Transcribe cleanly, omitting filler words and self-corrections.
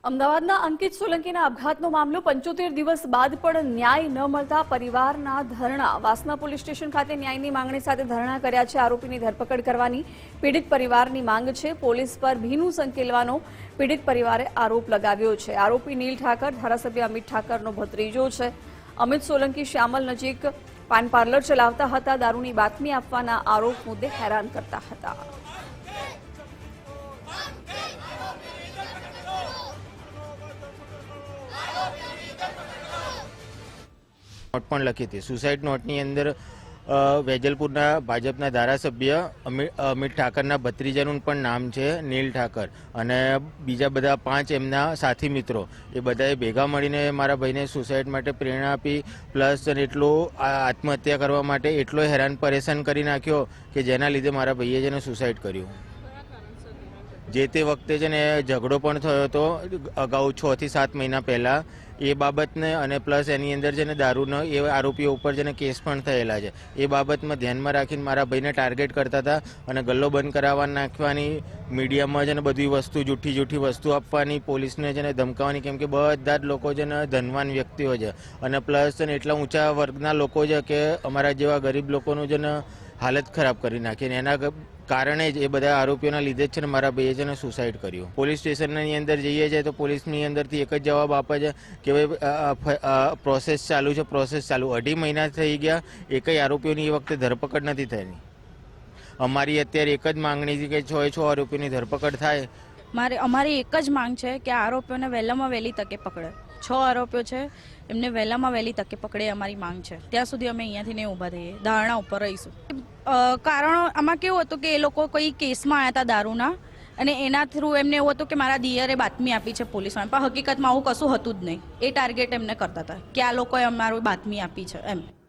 અમદાવાદના અંકિત સોલંકીના આપઘાતનો મામલો 75 દિવસ બાદ પણ ન્યાય ન મળતા પરિવારના ધરણા વાસના પોલીસ સ્ટેશન ખાતે ન્યાયની માંગણી સાથે ધરણા કર્યા છે। આરોપીની ધરપકડ કરવાની પીડિત પરિવારની માંગ છે। પોલીસ પર ભીનું સંકેલવાનો પીડિત પરિવારે આરોપ લગાવ્યો છે। આરોપી નીલ ઠાકર ધારાસભ્ય અમિત ઠાકરનો ભત્રીજો છે। અમિત સોલંકી શ્યામલ નજીક પાન પાર્લર ચલાવતા હતા। દારૂની બાતમી આપવાના આરોપ મુદ્દે હેરાન કરતા હતા। નોટ પણ લખી હતી। સુસાઇડ નોટની અંદર વેજલપુરના ભાજપના ધારાસભ્ય અમિત ઠાકરના ભત્રીજાનું પણ નામ છે નીલ ઠાકર, અને બીજા બધા 5 એમના સાથી મિત્રો એ બધાએ ભેગા મળીને મારા ભાઈને સુસાઇડ માટે પ્રેરણા આપી, પ્લસ એટલો આત્મહત્યા કરવા માટે એટલો હેરાન પરેશાન કરી નાખ્યો કે જેના લીધે મારા ભાઈએ છે ને સુસાઇડ કર્યું। જે તે વખતે છે ને ઝઘડો પણ થયો હતો અગાઉ 6 થી 7 મહિના પહેલાં એ બાબતને, અને પ્લસ એની અંદર છે ને દારૂનો એ આરોપીઓ ઉપર છે ને કેસ પણ થયેલા છે। એ બાબતમાં ધ્યાનમાં રાખીને મારા ભાઈને ટાર્ગેટ કરતા હતા અને ગલ્લો બંધ કરાવવા નાખવાની, મીડિયામાં છે ને બધી વસ્તુ જૂઠી વસ્તુ આપવાની, પોલીસને છે ને ધમકાવવાની, કેમ કે બધા જ લોકો છે ને ધનવાન વ્યક્તિઓ છે અને પ્લસ છે ને એટલા ઊંચા વર્ગના લોકો છે કે અમારા જેવા ગરીબ લોકોનું છે ને હાલત ખરાબ કરી નાખી, ને એના કારણે જ એ બધા આરોપીઓના લીધે જ છે ને મારા ભાઈએ છે ને સુસાઇડ કર્યું। પોલીસ સ્ટેશનની અંદર જઈએ છીએ તો પોલીસની અંદરથી એક જ જવાબ આપે છે કે ભાઈ પ્રોસેસ ચાલુ છે, પ્રોસેસ ચાલુ। 2.5 મહિના થઈ ગયા, એકય આરોપીઓની એ વખતે ધરપકડ નથી થયેલી। અમારી અત્યારે એક જ માંગણી છે કે 6 આરોપીઓની ધરપકડ થાય। અમારી એક જ માંગ છે કે આરોપીઓને વહેલામાં વહેલી તકે પકડે। 6 આરોપીઓ છે, એમને વહેલામાં વહેલી તકે પકડે અમારી માંગ છે। ત્યાં સુધી અમે અહીંયાથી નહીં ઊભા થઈએ, ધારણા ઉપર રહીશું। કારણો આમાં કેવું હતું કે એ લોકો કોઈ કેસમાં આવ્યા હતા દારૂના, અને એના થ્રુ એમને એવું હતું કે મારા દિયરે બાતમી આપી છે પોલીસમાં, પણ હકીકતમાં આવું કશું હતું જ નહીં। એ ટાર્ગેટ એમને કરતા હતા કે આ લોકોએ અમારું બાતમી આપી છે એમ।